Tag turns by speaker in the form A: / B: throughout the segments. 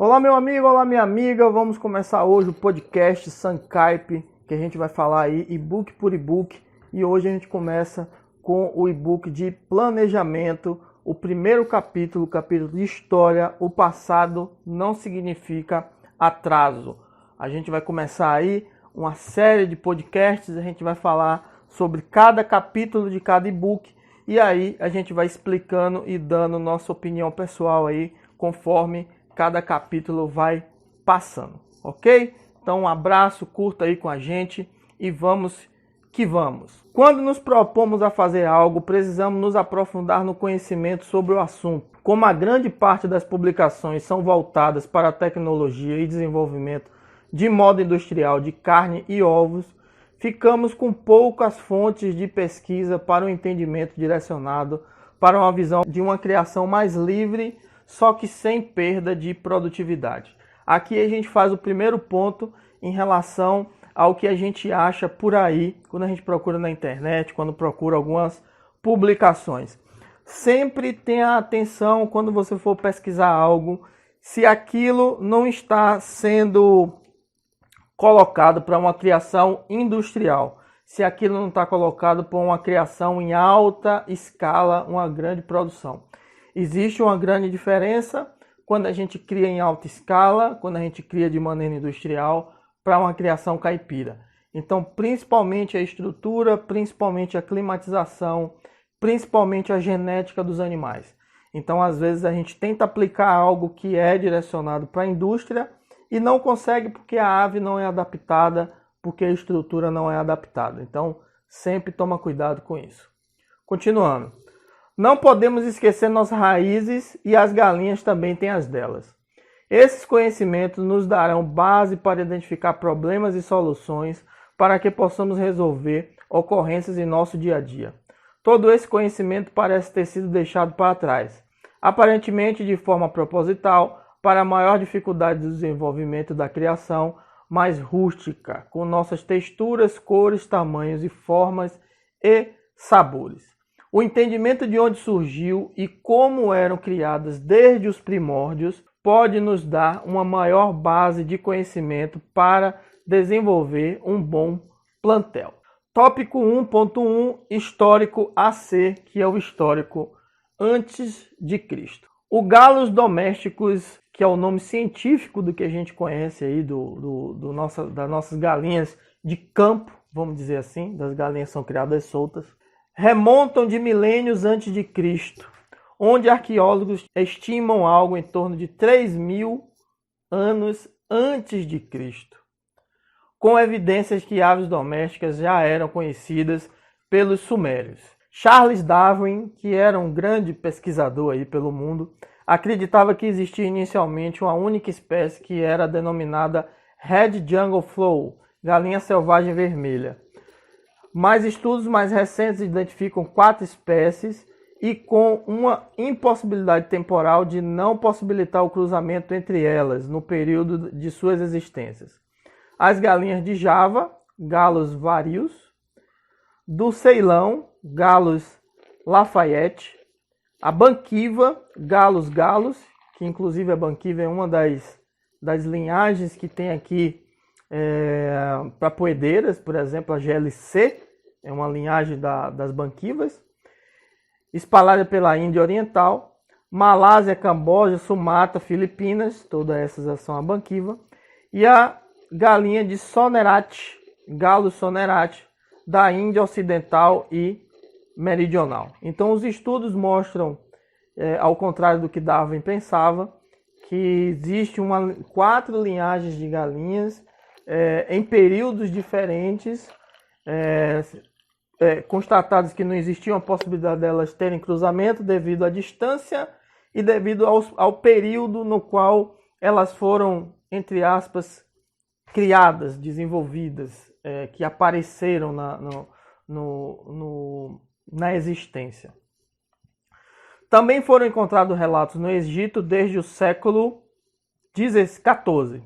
A: Olá meu amigo, olá minha amiga, vamos começar hoje o podcast Sancaip, que a gente vai falar aí e-book por e-book, e hoje a gente começa com o e-book de planejamento, o primeiro capítulo, o capítulo de história, o passado não significa atraso. A gente vai começar aí uma série de podcasts, a gente vai falar sobre cada capítulo de cada e-book, e aí a gente vai explicando e dando nossa opinião pessoal aí, conforme cada capítulo vai passando, ok? Então um abraço, curta aí com a gente e vamos que vamos. Quando nos propomos a fazer algo, precisamos nos aprofundar no conhecimento sobre o assunto. Como a grande parte das publicações são voltadas para a tecnologia e desenvolvimento de modo industrial de carne e ovos, ficamos com poucas fontes de pesquisa para um entendimento direcionado para uma visão de uma criação mais livre, só que sem perda de produtividade. Aqui a gente faz o primeiro ponto em relação ao que a gente acha por aí, quando a gente procura na internet, quando procura algumas publicações. Sempre tenha atenção quando você for pesquisar algo, se aquilo não está sendo colocado para uma criação industrial, se aquilo não está colocado para uma criação em alta escala, uma grande produção. Existe uma grande diferença quando a gente cria em alta escala, quando a gente cria de maneira industrial, para uma criação caipira. Então, principalmente a estrutura, principalmente a climatização, principalmente a genética dos animais. Então, às vezes, a gente tenta aplicar algo que é direcionado para a indústria e não consegue porque a ave não é adaptada, porque a estrutura não é adaptada. Então, sempre toma cuidado com isso. Continuando. Não podemos esquecer nossas raízes e as galinhas também têm as delas. Esses conhecimentos nos darão base para identificar problemas e soluções para que possamos resolver ocorrências em nosso dia a dia. Todo esse conhecimento parece ter sido deixado para trás, aparentemente de forma proposital, para a maior dificuldade do desenvolvimento da criação mais rústica, com nossas texturas, cores, tamanhos e formas e sabores. O entendimento de onde surgiu e como eram criadas desde os primórdios pode nos dar uma maior base de conhecimento para desenvolver um bom plantel. Tópico 1.1, histórico AC, que é o histórico antes de Cristo. O galos domésticos, que é o nome científico do que a gente conhece aí das nossas galinhas de campo, vamos dizer assim, das galinhas são criadas soltas, remontam de milênios antes de Cristo, onde arqueólogos estimam algo em torno de 3.000 anos antes de Cristo, com evidências que aves domésticas já eram conhecidas pelos sumérios. Charles Darwin, que era um grande pesquisador aí pelo mundo, acreditava que existia inicialmente uma única espécie que era denominada Red Jungle Fowl, galinha selvagem vermelha. Mas estudos mais recentes identificam 4 espécies e com uma impossibilidade temporal de não possibilitar o cruzamento entre elas no período de suas existências. As galinhas de Java, Galos varius, do Ceilão, Galos Lafayette, a Banquiva, Galos galos, que inclusive a Banquiva é uma das linhagens que tem aqui para poedeiras, por exemplo, a GLC, é uma linhagem das banquivas, espalhada pela Índia Oriental, Malásia, Camboja, Sumatra, Filipinas, todas essas são a banquiva, e a galinha de Sonerate, Galo Sonerate, da Índia Ocidental e Meridional. Então os estudos mostram, ao contrário do que Darwin pensava, que existe 4 linhagens de galinhas em períodos diferentes, constatados que não existia uma possibilidade delas terem cruzamento devido à distância e devido ao período no qual elas foram, entre aspas, criadas, desenvolvidas, que apareceram na existência. Também foram encontrados relatos no Egito desde o século XIV,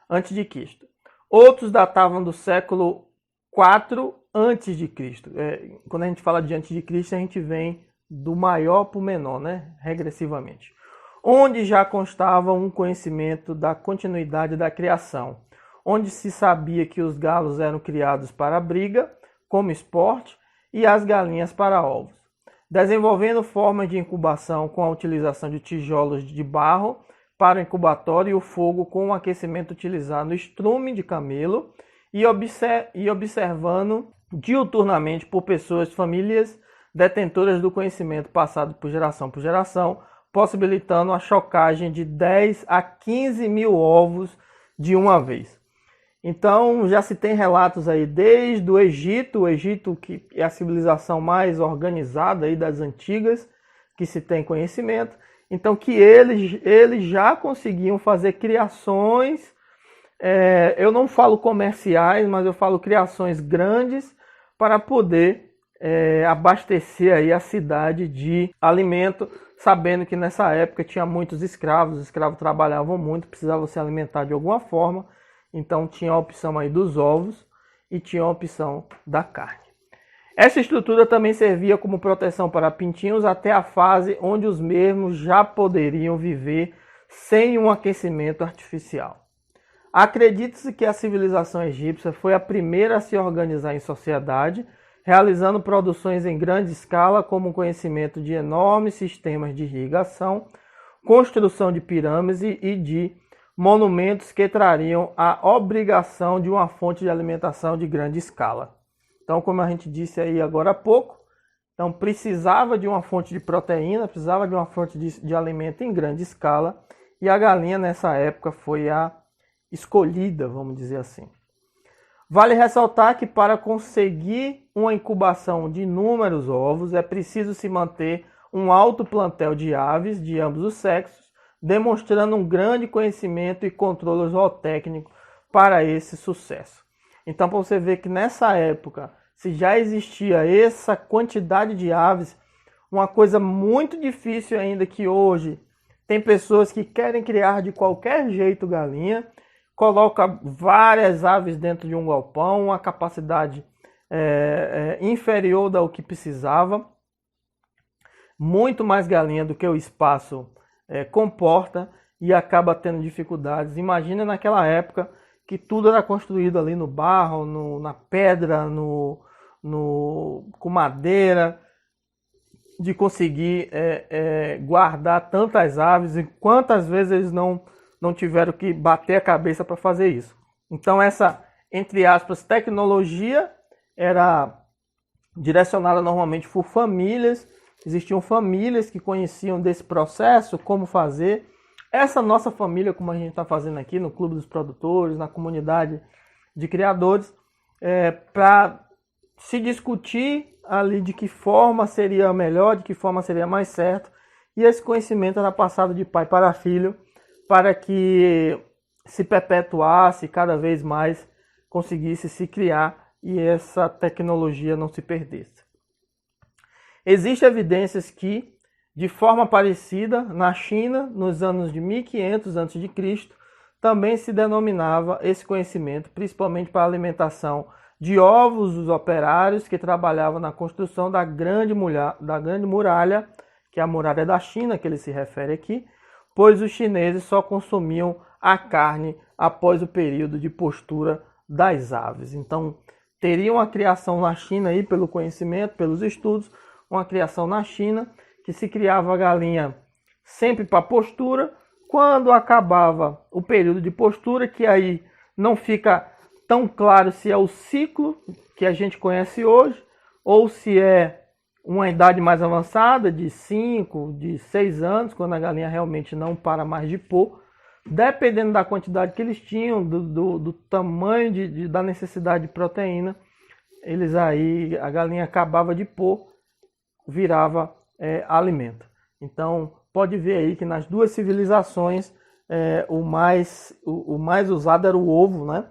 A: antes de Cristo. Outros datavam do século IV antes de Cristo. Quando a gente fala de antes de Cristo, a gente vem do maior para o menor, né? Regressivamente. onde já constava um conhecimento da continuidade da criação, onde se sabia que os galos eram criados para a briga, como esporte, e as galinhas para ovos. Desenvolvendo formas de incubação com a utilização de tijolos de barro para o incubatório e o fogo com o aquecimento utilizando estrume de camelo e observando diuturnamente por pessoas, famílias detentoras do conhecimento passado por geração, possibilitando a chocagem de 10 a 15 mil ovos de uma vez. Então já se tem relatos aí desde o Egito que é a civilização mais organizada aí das antigas, que se tem conhecimento, então que eles já conseguiam fazer criações, eu não falo comerciais, mas eu falo criações grandes para poder abastecer aí a cidade de alimento, sabendo que nessa época tinha muitos escravos, os escravos trabalhavam muito, precisavam se alimentar de alguma forma, então tinha a opção aí dos ovos e tinha a opção da carne. Essa estrutura também servia como proteção para pintinhos até a fase onde os mesmos já poderiam viver sem um aquecimento artificial. Acredita-se que a civilização egípcia foi a primeira a se organizar em sociedade, realizando produções em grande escala, como o conhecimento de enormes sistemas de irrigação, construção de pirâmides e de monumentos que trariam a obrigação de uma fonte de alimentação de grande escala. Então, como a gente disse aí agora há pouco, então precisava de uma fonte de proteína, precisava de uma fonte de alimento em grande escala, e a galinha nessa época foi a escolhida, vamos dizer assim. Vale ressaltar que para conseguir uma incubação de inúmeros ovos é preciso se manter um alto plantel de aves de ambos os sexos, demonstrando um grande conhecimento e controle zootécnico para esse sucesso. Então, para você ver que nessa época, se já existia essa quantidade de aves, uma coisa muito difícil ainda que hoje tem pessoas que querem criar de qualquer jeito galinha, coloca várias aves dentro de um galpão, uma capacidade inferior do que precisava, muito mais galinha do que o espaço comporta e acaba tendo dificuldades. Imagina naquela época que tudo era construído ali no barro, na pedra, com madeira, de conseguir guardar tantas aves, e quantas vezes eles não tiveram que bater a cabeça para fazer isso. Então essa, entre aspas, tecnologia era direcionada normalmente por famílias. Existiam famílias que conheciam desse processo, como fazer. Essa nossa família, como a gente está fazendo aqui no Clube dos Produtores, na comunidade de criadores, para se discutir ali de que forma seria melhor, de que forma seria mais certo. E esse conhecimento era passado de pai para filho, para que se perpetuasse cada vez mais, conseguisse se criar e essa tecnologia não se perdesse. Existem evidências que, de forma parecida, na China, nos anos de 1500 a.C., também se denominava esse conhecimento, principalmente para a alimentação de ovos dos operários que trabalhavam na construção da grande muralha, que é a muralha da China, que ele se refere aqui, pois os chineses só consumiam a carne após o período de postura das aves. Então, teriam a criação na China, aí, pelo conhecimento, pelos estudos, uma criação na China, que se criava a galinha sempre para postura. Quando acabava o período de postura, que aí não fica tão claro se é o ciclo que a gente conhece hoje, ou se é uma idade mais avançada, de 5, de 6 anos, quando a galinha realmente não para mais de pôr, dependendo da quantidade que eles tinham, do tamanho da necessidade de proteína, a galinha acabava de pôr, virava alimento. Então, pode ver aí que nas duas civilizações o mais usado era o ovo, né?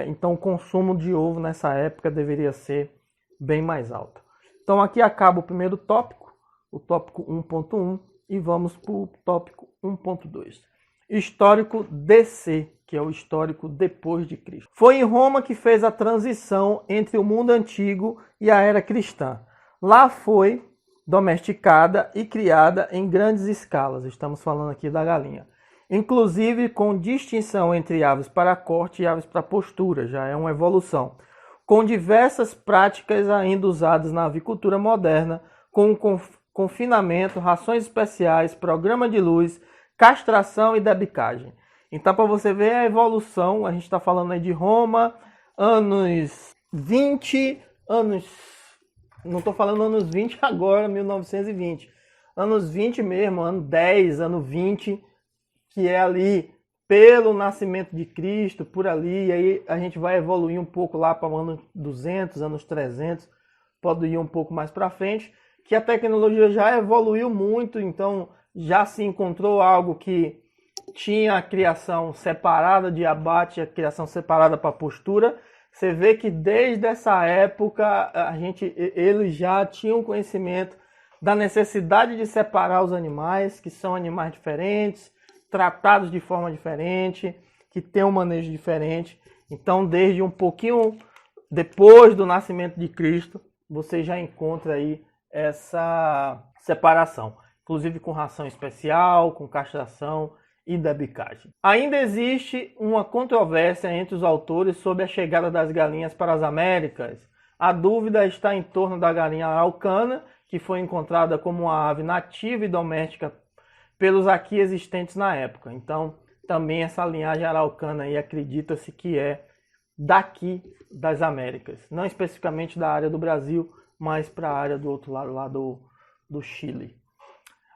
A: Então, o consumo de ovo nessa época deveria ser bem mais alto. Então, aqui acaba o primeiro tópico, o tópico 1.1, e vamos para o tópico 1.2. Histórico DC, que é o histórico depois de Cristo. Foi em Roma que fez a transição entre o mundo antigo e a era cristã. Lá foi domesticada e criada em grandes escalas. Estamos falando aqui da galinha. Inclusive com distinção entre aves para corte e aves para postura, já é uma evolução. Com diversas práticas ainda usadas na avicultura moderna, com confinamento, rações especiais, programa de luz, castração e debicagem. Então, para você ver a evolução, a gente está falando aí de Roma, anos 20, não estou falando anos 20 agora, 1920, anos 20 mesmo, ano 10, ano 20, que é ali pelo nascimento de Cristo, por ali, e aí a gente vai evoluir um pouco lá para o ano 200, anos 300, pode ir um pouco mais para frente, que a tecnologia já evoluiu muito, então já se encontrou algo que tinha a criação separada de abate, a criação separada para postura. Você vê que desde essa época eles já tinham conhecimento da necessidade de separar os animais, que são animais diferentes, tratados de forma diferente, que tem um manejo diferente. Então, desde um pouquinho depois do nascimento de Cristo, você já encontra aí essa separação, inclusive com ração especial, com castração e debicagem. Ainda existe uma controvérsia entre os autores sobre a chegada das galinhas para as Américas. A dúvida está em torno da galinha araucana, que foi encontrada como uma ave nativa e doméstica pelos aqui existentes na época. Então, também essa linhagem araucana aí acredita-se que é daqui das Américas. Não especificamente da área do Brasil, mas para a área do outro lado, lá do Chile.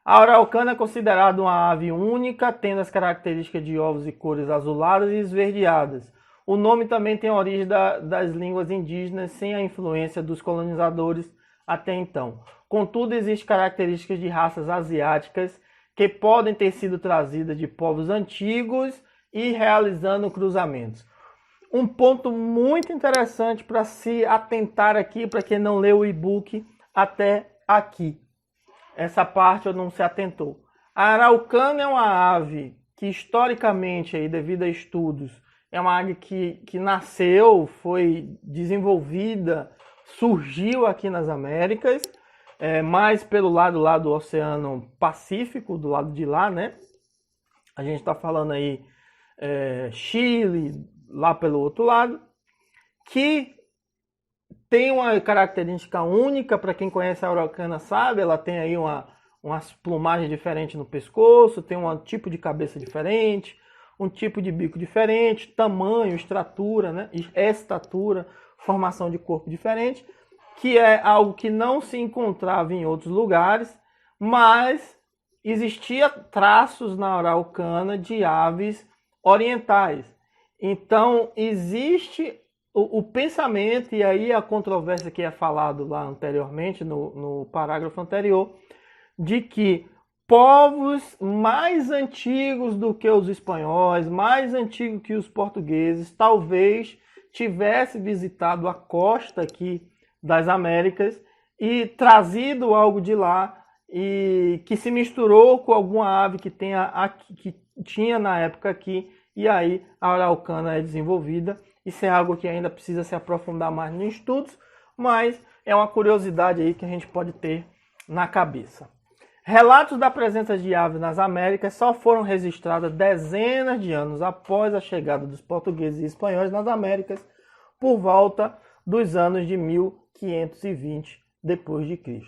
A: A araucana é considerada uma ave única, tendo as características de ovos e cores azuladas e esverdeadas. O nome também tem origem das línguas indígenas, sem a influência dos colonizadores até então. Contudo, existem características de raças asiáticas que podem ter sido trazidas de povos antigos e realizando cruzamentos. Um ponto muito interessante para se atentar aqui, para quem não leu o e-book até aqui. Essa parte eu não se atentou. A araucana é uma ave que historicamente, aí, devido a estudos, é uma ave que nasceu, foi desenvolvida, surgiu aqui nas Américas, mais pelo lado lá do Oceano Pacífico, do lado de lá, né? A gente está falando aí Chile, lá pelo outro lado, que tem uma característica única, para quem conhece a araucana sabe, ela tem aí umas plumagens diferentes no pescoço, tem um tipo de cabeça diferente, um tipo de bico diferente, tamanho, estrutura, né? Estatura, formação de corpo diferente, que é algo que não se encontrava em outros lugares, mas existia traços na araucana de aves orientais. Então, existe o pensamento, e aí a controvérsia que é falado lá anteriormente, no parágrafo anterior, de que povos mais antigos do que os espanhóis, mais antigos que os portugueses, talvez tivesse visitado a costa aqui das Américas e trazido algo de lá e que se misturou com alguma ave que tinha na época aqui, e aí a araucana é desenvolvida. Isso é algo que ainda precisa se aprofundar mais nos estudos, mas é uma curiosidade aí que a gente pode ter na cabeça. Relatos da presença de aves nas Américas só foram registrados dezenas de anos após a chegada dos portugueses e espanhóis nas Américas, por volta dos anos de 1520 d.C.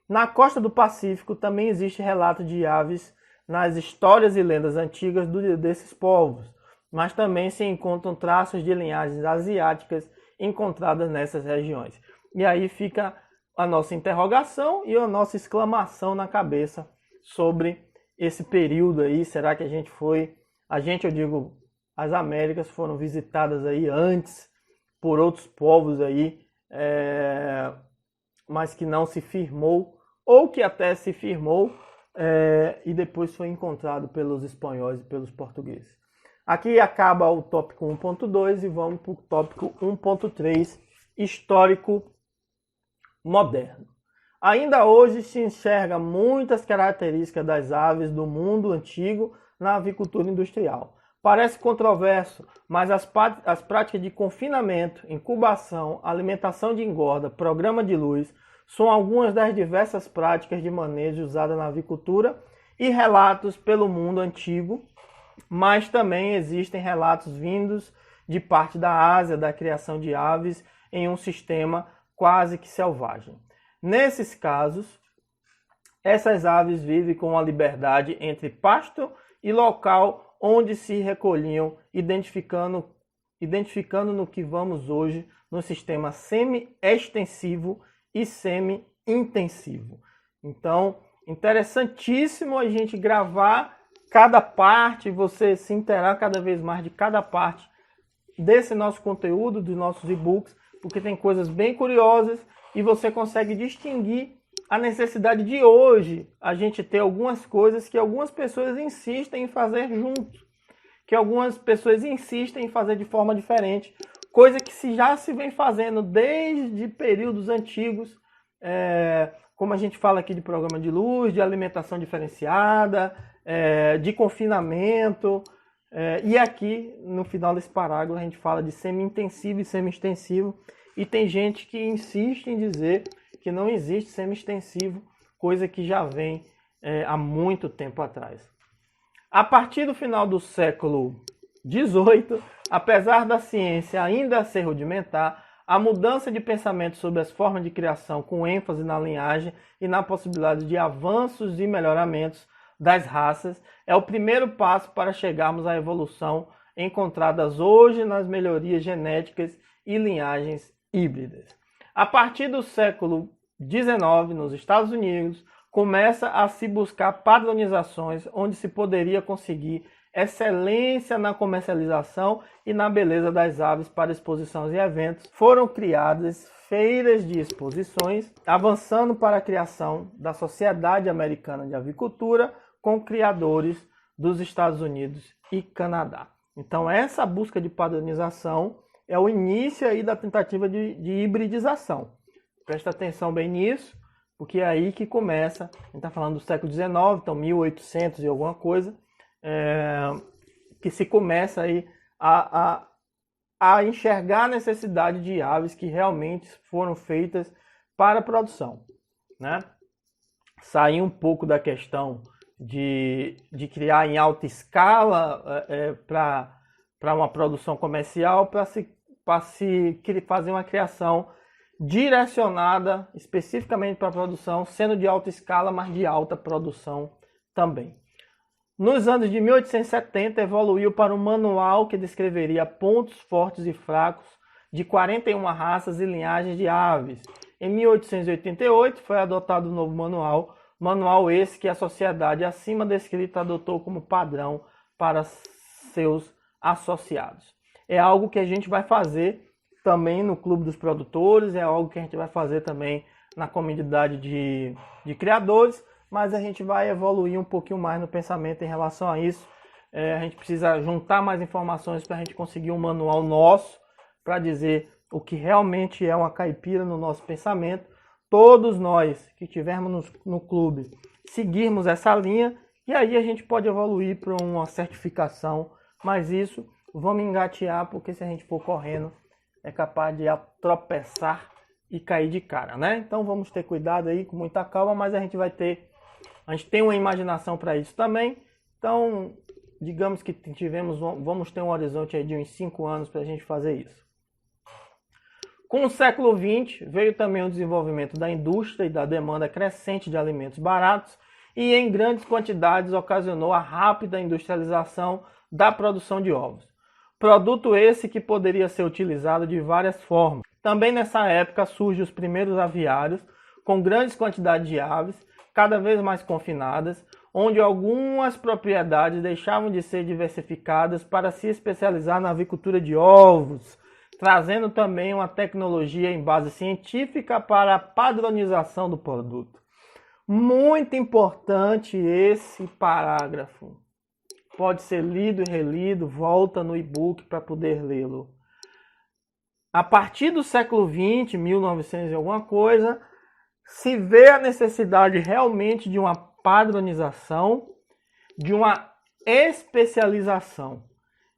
A: Na costa do Pacífico também existe relato de aves nas histórias e lendas antigas desses povos, mas também se encontram traços de linhagens asiáticas encontradas nessas regiões. E aí fica a nossa interrogação e a nossa exclamação na cabeça sobre esse período aí. Será que eu digo, as Américas foram visitadas aí antes por outros povos aí, mas que não se firmou, ou que até se firmou e depois foi encontrado pelos espanhóis e pelos portugueses. Aqui acaba o tópico 1.2 e vamos para o tópico 1.3, histórico moderno. Ainda hoje se enxerga muitas características das aves do mundo antigo na avicultura industrial. Parece controverso, mas as práticas de confinamento, incubação, alimentação de engorda, programa de luz, são algumas das diversas práticas de manejo usadas na avicultura e relatos pelo mundo antigo, mas também existem relatos vindos de parte da Ásia da criação de aves em um sistema quase que selvagem. Nesses casos, essas aves vivem com a liberdade entre pasto e local onde se recolhiam, identificando no que vamos hoje no sistema semi-extensivo e semi-intensivo. Então, interessantíssimo a gente gravar cada parte, você se inteirar cada vez mais de cada parte desse nosso conteúdo, dos nossos e-books, porque tem coisas bem curiosas e você consegue distinguir a necessidade de hoje a gente ter algumas coisas que algumas pessoas insistem em fazer junto, que algumas pessoas insistem em fazer de forma diferente, coisa que já se vem fazendo desde períodos antigos, como a gente fala aqui de programa de luz, de alimentação diferenciada, de confinamento, e aqui no final desse parágrafo a gente fala de semi-intensivo e semi-extensivo, e tem gente que insiste em dizer que não existe semi-extensivo, coisa que já vem há muito tempo atrás. A partir do final do século XVIII, apesar da ciência ainda ser rudimentar, a mudança de pensamento sobre as formas de criação com ênfase na linhagem e na possibilidade de avanços e melhoramentos das raças é o primeiro passo para chegarmos à evolução encontradas hoje nas melhorias genéticas e linhagens híbridas. A partir do século XIX, nos Estados Unidos, começa a se buscar padronizações onde se poderia conseguir excelência na comercialização e na beleza das aves para exposições e eventos. Foram criadas feiras de exposições, avançando para a criação da Sociedade Americana de Avicultura com criadores dos Estados Unidos e Canadá. Então essa busca de padronização é o início aí da tentativa de hibridização. Presta atenção bem nisso, porque é aí que começa, a gente está falando do século XIX, então 1800 e alguma coisa, que se começa aí a enxergar a necessidade de aves que realmente foram feitas para a produção, né? Sair um pouco da questão de criar em alta escala para uma produção comercial, para se fazer uma criação direcionada especificamente para a produção, sendo de alta escala, mas de alta produção também. Nos anos de 1870, evoluiu para um manual que descreveria pontos fortes e fracos de 41 raças e linhagens de aves. Em 1888, foi adotado o novo manual esse que a sociedade acima descrita adotou como padrão para seus associados. É algo que a gente vai fazer também no Clube dos Produtores, é algo que a gente vai fazer também na comunidade de criadores, mas a gente vai evoluir um pouquinho mais no pensamento em relação a isso. A gente precisa juntar mais informações para a gente conseguir um manual nosso para dizer o que realmente é uma caipira no nosso pensamento. Todos nós que estivermos no clube seguirmos essa linha e aí a gente pode evoluir para uma certificação, mas isso vamos engatear, porque se a gente for correndo é capaz de tropeçar e cair de cara, né? Então vamos ter cuidado aí, com muita calma, mas a gente tem uma imaginação para isso também. Então, digamos que vamos ter um horizonte aí de uns 5 anos para a gente fazer isso. Com o século XX, veio também o desenvolvimento da indústria e da demanda crescente de alimentos baratos e em grandes quantidades ocasionou a rápida industrialização da produção de ovos. Produto esse que poderia ser utilizado de várias formas. Também nessa época surgem os primeiros aviários, com grandes quantidades de aves, cada vez mais confinadas, onde algumas propriedades deixavam de ser diversificadas para se especializar na avicultura de ovos, trazendo também uma tecnologia em base científica para a padronização do produto. Muito importante esse parágrafo. Pode ser lido e relido, volta no e-book para poder lê-lo. A partir do século XX, 1900 e alguma coisa, se vê a necessidade realmente de uma padronização, de uma especialização.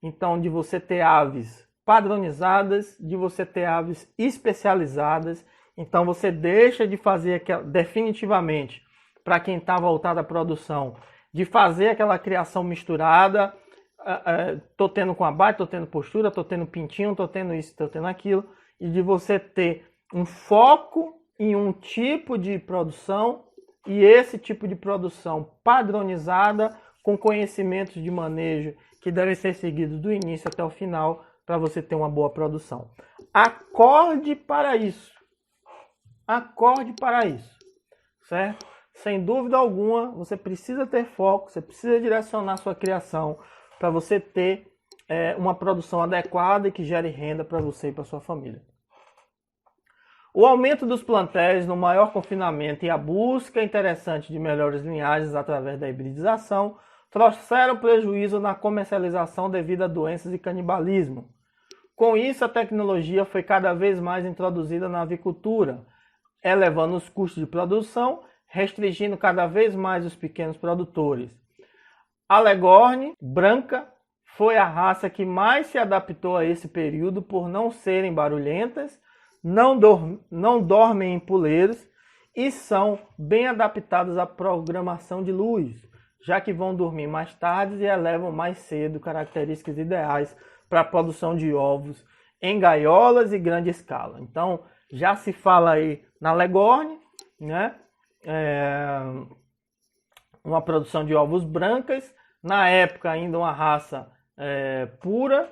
A: Então, de você ter aves padronizadas, de você ter aves especializadas Então você deixa de fazer definitivamente, para quem está voltado à produção, de fazer aquela criação misturada, tô tendo com abate, tô tendo postura, tô tendo pintinho, tô tendo isso, tô tendo aquilo, e de você ter um foco em um tipo de produção, e esse tipo de produção padronizada, com conhecimentos de manejo que devem ser seguidos do início até o final, para você ter uma boa produção. Acorde para isso. Acorde para isso, certo? Sem dúvida alguma, você precisa ter foco, você precisa direcionar sua criação para você ter uma produção adequada e que gere renda para você e para sua família. O aumento dos plantéis no maior confinamento e a busca interessante de melhores linhagens através da hibridização trouxeram prejuízo na comercialização devido a doenças e canibalismo. Com isso, a tecnologia foi cada vez mais introduzida na avicultura, elevando os custos de produção, restringindo cada vez mais os pequenos produtores. A Leghorn branca foi a raça que mais se adaptou a esse período por não serem barulhentas, não dormem em puleiros e são bem adaptadas à programação de luz, já que vão dormir mais tarde e elevam mais cedo, características ideais para a produção de ovos em gaiolas e grande escala. Então, já se fala aí na Leghorn, né? Uma produção de ovos brancas, na época ainda uma raça pura,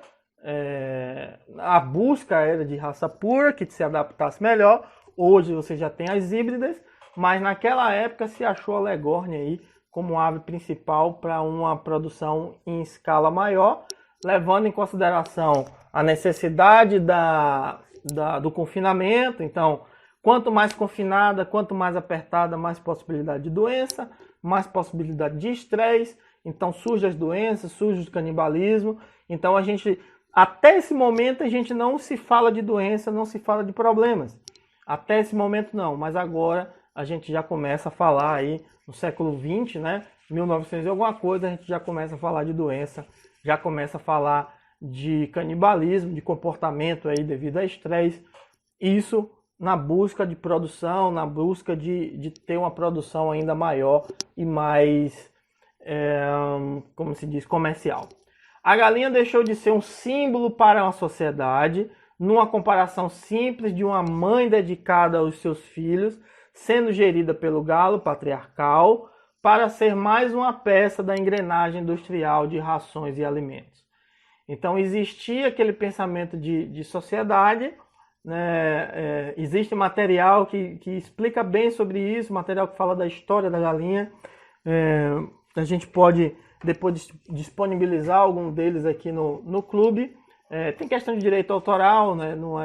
A: a busca era de raça pura, que se adaptasse melhor. Hoje você já tem as híbridas, mas naquela época se achou a Leghorn aí como ave principal para uma produção em escala maior, levando em consideração a necessidade do confinamento. Então, quanto mais confinada, quanto mais apertada, mais possibilidade de doença, mais possibilidade de estresse. Então surgem as doenças, surge o canibalismo. Então até esse momento a gente não se fala de doença, não se fala de problemas. Até esse momento não, mas agora a gente já começa a falar aí no século XX, né? 1900 e alguma coisa, a gente já começa a falar de doença, já começa a falar de canibalismo, de comportamento aí devido a estresse. Isso na busca de produção, na busca de ter uma produção ainda maior e mais, como se diz, comercial. A galinha deixou de ser um símbolo para uma sociedade, numa comparação simples de uma mãe dedicada aos seus filhos, sendo gerida pelo galo patriarcal, para ser mais uma peça da engrenagem industrial de rações e alimentos. Então existia aquele pensamento de sociedade, né? Existe material que explica bem sobre isso, material que fala da história da galinha. A gente pode depois disponibilizar algum deles aqui no clube. Tem questão de direito autoral, né? Não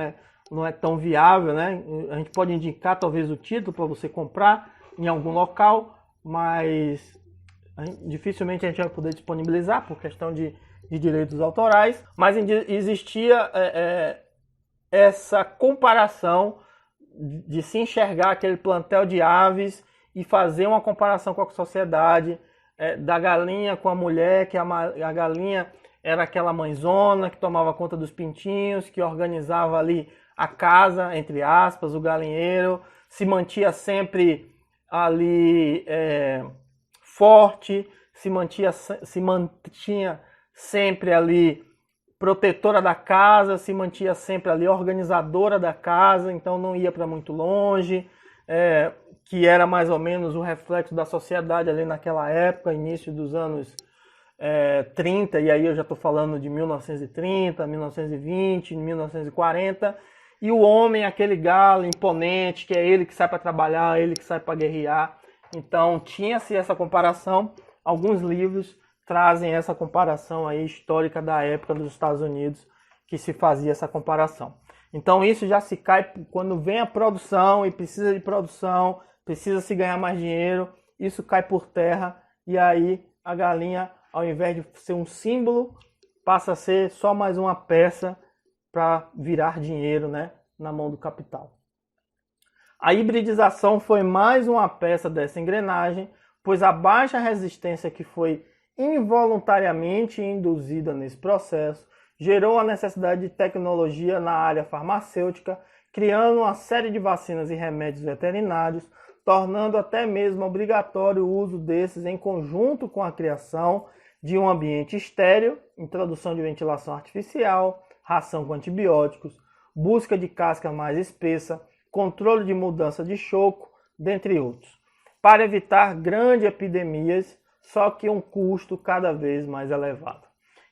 A: é tão viável, né? A gente pode indicar talvez o título para você comprar em algum local, mas dificilmente a gente vai poder disponibilizar por questão de direitos autorais. Mas existia essa comparação de se enxergar aquele plantel de aves e fazer uma comparação com a sociedade, da galinha com a mulher, que a galinha era aquela mãezona que tomava conta dos pintinhos, que organizava ali a casa, entre aspas, o galinheiro, se mantinha sempre ali forte, se mantinha sempre ali protetora da casa, se mantinha sempre ali organizadora da casa, então não ia para muito longe, que era mais ou menos o reflexo da sociedade ali naquela época, início dos anos 30, e aí eu já estou falando de 1930, 1920, 1940, e o homem, aquele galo imponente, que é ele que sai para trabalhar, ele que sai para guerrear. Então tinha-se essa comparação, alguns livros trazem essa comparação aí histórica da época dos Estados Unidos, que se fazia essa comparação. Então isso já se cai quando vem a produção e precisa de produção, precisa se ganhar mais dinheiro, isso cai por terra e aí a galinha, ao invés de ser um símbolo, passa a ser só mais uma peça para virar dinheiro, né, na mão do capital. A hibridização foi mais uma peça dessa engrenagem, pois a baixa resistência que foi involuntariamente induzida nesse processo gerou a necessidade de tecnologia na área farmacêutica criando uma série de vacinas e remédios veterinários, tornando até mesmo obrigatório o uso desses em conjunto com a criação de um ambiente estéril, introdução de ventilação artificial, ração com antibióticos, busca de casca mais espessa, controle de mudança de choco, dentre outros, para evitar grandes epidemias, só que um custo cada vez mais elevado.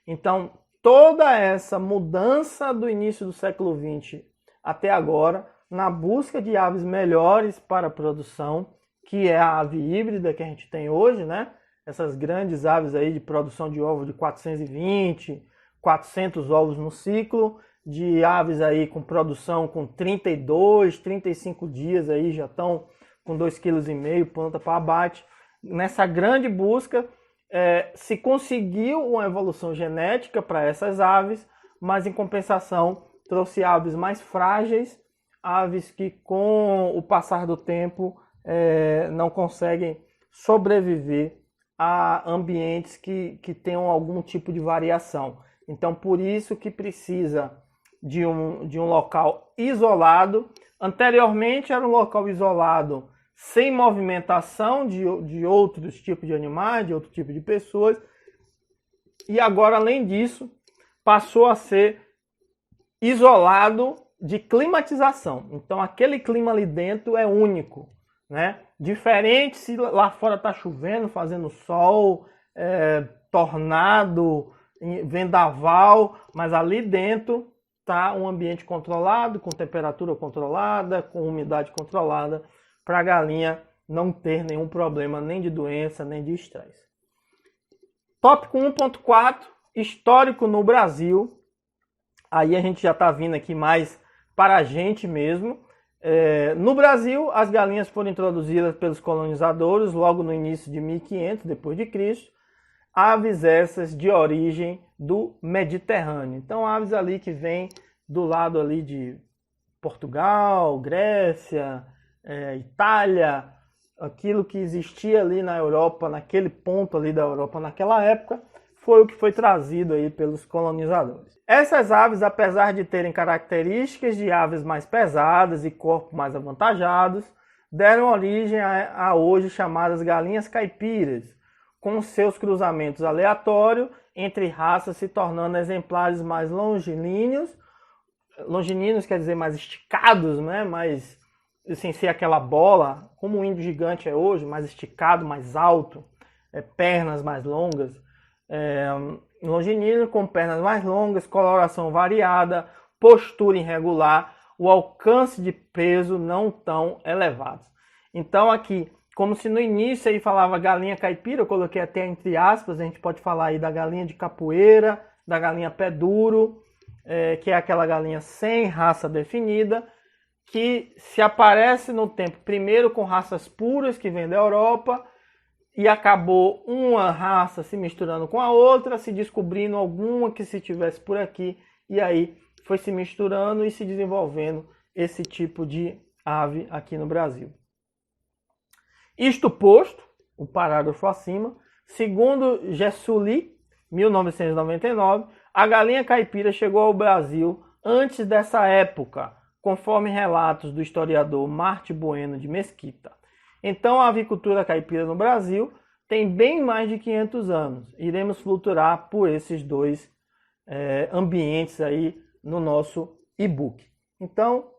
A: Então, toda essa mudança do início do século XX até agora, na busca de aves melhores para a produção, que é a ave híbrida que a gente tem hoje, né? Essas grandes aves aí de produção de ovos de 420, 400 ovos no ciclo, de aves aí com produção com 32, 35 dias aí já estão com 2,5 kg pronta para abate. Nessa grande busca, se conseguiu uma evolução genética para essas aves, mas em compensação trouxe aves mais frágeis, aves que com o passar do tempo não conseguem sobreviver a ambientes que tenham algum tipo de variação. Então, por isso que precisa de um local isolado. Anteriormente era um local isolado sem movimentação de outros tipos de animais, de outro tipo de pessoas. E agora, além disso, passou a ser isolado de climatização. Então, aquele clima ali dentro é único, né? Diferente se lá fora está chovendo, fazendo sol, tornado, vendaval, mas ali dentro está um ambiente controlado, com temperatura controlada, com umidade controlada, para a galinha não ter nenhum problema, nem de doença, nem de estresse. Tópico 1.4, histórico no Brasil. Aí a gente já está vindo aqui mais para a gente mesmo. No Brasil, as galinhas foram introduzidas pelos colonizadores logo no início de 1500 d.C., aves essas de origem do Mediterrâneo. Então, aves ali que vêm do lado ali de Portugal, Grécia, Itália, aquilo que existia ali na Europa, naquele ponto ali da Europa naquela época, foi o que foi trazido aí pelos colonizadores. Essas aves, apesar de terem características de aves mais pesadas e corpos mais avantajados, deram origem a hoje chamadas galinhas caipiras, com seus cruzamentos aleatórios entre raças se tornando exemplares mais longilíneos quer dizer mais esticados, né? Mais, sem ser aquela bola, como o índio gigante é hoje, mais esticado, mais alto, pernas mais longas, longilíneo com pernas mais longas, coloração variada, postura irregular, o alcance de peso não tão elevados. Então aqui, como se no início aí falava galinha caipira, eu coloquei até entre aspas, a gente pode falar aí da galinha de capoeira, da galinha pé duro, que é aquela galinha sem raça definida, que se aparece no tempo primeiro com raças puras que vêm da Europa, e acabou uma raça se misturando com a outra, se descobrindo alguma que se tivesse por aqui, e aí foi se misturando e se desenvolvendo esse tipo de ave aqui no Brasil. Isto posto, o parágrafo acima, segundo Gessuli, 1999, a galinha caipira chegou ao Brasil antes dessa época, conforme relatos do historiador Marte Bueno de Mesquita. Então a avicultura caipira no Brasil tem bem mais de 500 anos. Iremos flutuar por esses dois ambientes aí no nosso e-book. Então,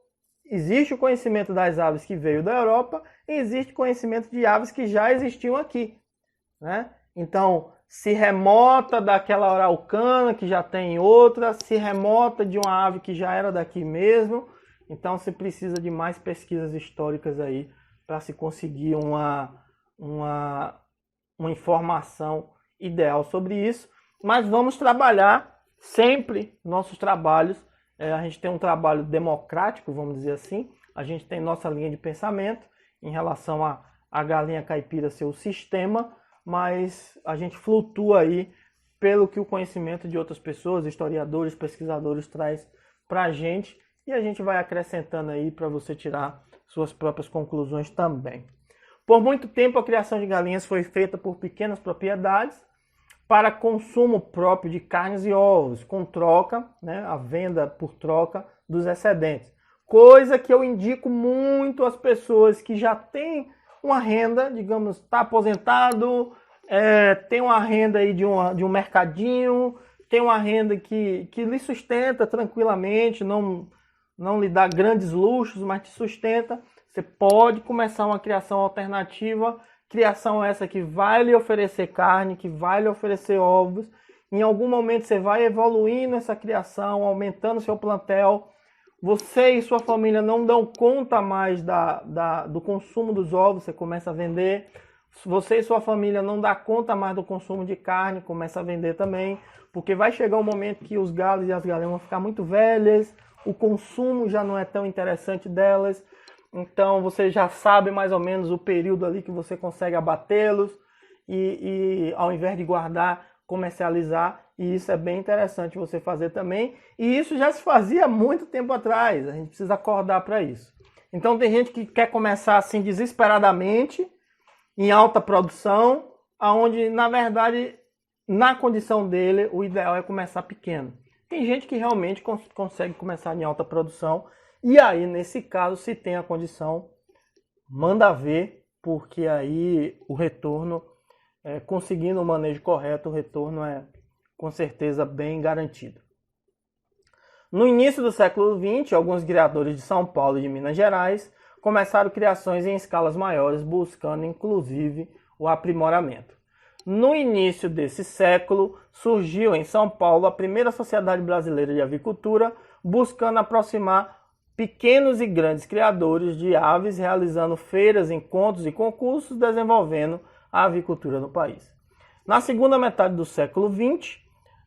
A: existe o conhecimento das aves que veio da Europa e existe conhecimento de aves que já existiam aqui, né? Então, se remota daquela araucana que já tem outra, se remota de uma ave que já era daqui mesmo. Então, se precisa de mais pesquisas históricas aí para se conseguir uma informação ideal sobre isso. Mas vamos trabalhar sempre nossos trabalhos. A gente tem um trabalho democrático, vamos dizer assim. A gente tem nossa linha de pensamento em relação a galinha caipira ser o sistema, mas a gente flutua aí pelo que o conhecimento de outras pessoas, historiadores, pesquisadores, traz para a gente, e a gente vai acrescentando aí para você tirar suas próprias conclusões também. Por muito tempo a criação de galinhas foi feita por pequenas propriedades para consumo próprio de carnes e ovos, com troca, né, a venda por troca dos excedentes. Coisa que eu indico muito às pessoas que já têm uma renda, digamos, está aposentado, tem uma renda aí de um mercadinho, tem uma renda que lhe sustenta tranquilamente, não lhe dá grandes luxos, mas te sustenta. Você pode começar uma criação alternativa, criação essa que vai lhe oferecer carne, que vai lhe oferecer ovos. Em algum momento você vai evoluindo essa criação, aumentando seu plantel. Você e sua família não dão conta mais do consumo dos ovos, você começa a vender. Você e sua família não dão conta mais do consumo de carne, começa a vender também. Porque vai chegar um momento que os galos e as galinhas vão ficar muito velhas, o consumo já não é tão interessante delas. Então você já sabe mais ou menos o período ali que você consegue abatê-los e ao invés de guardar, comercializar. E isso é bem interessante você fazer também. E isso já se fazia há muito tempo atrás. A gente precisa acordar para isso. Então tem gente que quer começar assim desesperadamente, em alta produção, onde na verdade, na condição dele, o ideal é começar pequeno. Tem gente que realmente consegue começar em alta produção. E aí, nesse caso, se tem a condição, manda ver, porque aí o retorno, conseguindo o manejo correto, o retorno é com certeza bem garantido. No início do século XX, alguns criadores de São Paulo e de Minas Gerais começaram criações em escalas maiores, buscando inclusive o aprimoramento. No início desse século, surgiu em São Paulo a primeira Sociedade Brasileira de Avicultura, buscando aproximar pequenos e grandes criadores de aves, realizando feiras, encontros e concursos, desenvolvendo a avicultura no país. Na segunda metade do século XX,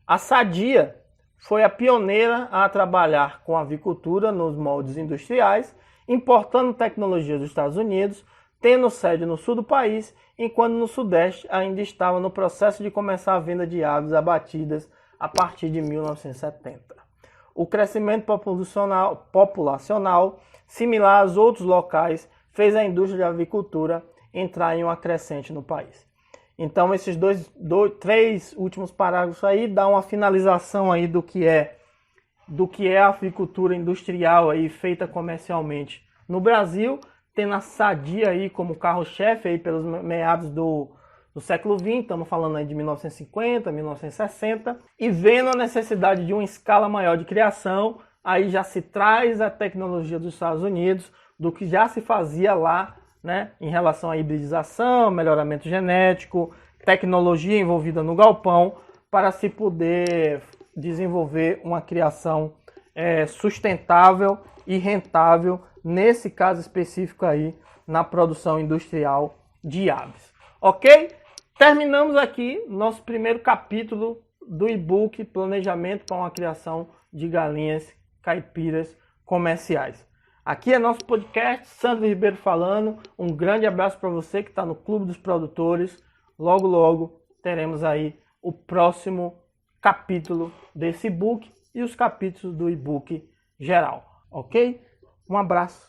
A: a Sadia foi a pioneira a trabalhar com a avicultura nos moldes industriais, importando tecnologia dos Estados Unidos, tendo sede no sul do país, enquanto no sudeste ainda estava no processo de começar a venda de aves abatidas a partir de 1970. O crescimento populacional, similar aos outros locais, fez a indústria de avicultura entrar em uma crescente no país. Então esses três últimos parágrafos aí dão uma finalização aí do que é a avicultura industrial aí feita comercialmente no Brasil, tendo a Sadia aí como carro-chefe aí pelos meados do século XX, estamos falando aí de 1950, 1960, e vendo a necessidade de uma escala maior de criação, aí já se traz a tecnologia dos Estados Unidos, do que já se fazia lá, né, em relação à hibridização, melhoramento genético, tecnologia envolvida no galpão, para se poder desenvolver uma criação sustentável e rentável, nesse caso específico aí, na produção industrial de aves. Ok? Terminamos aqui nosso primeiro capítulo do e-book Planejamento para uma Criação de Galinhas Caipiras Comerciais. Aqui é nosso podcast, Sandro Ribeiro falando. Um grande abraço para você que está no Clube dos Produtores. Logo, logo teremos aí o próximo capítulo desse e-book e os capítulos do e-book geral. Ok? Um abraço.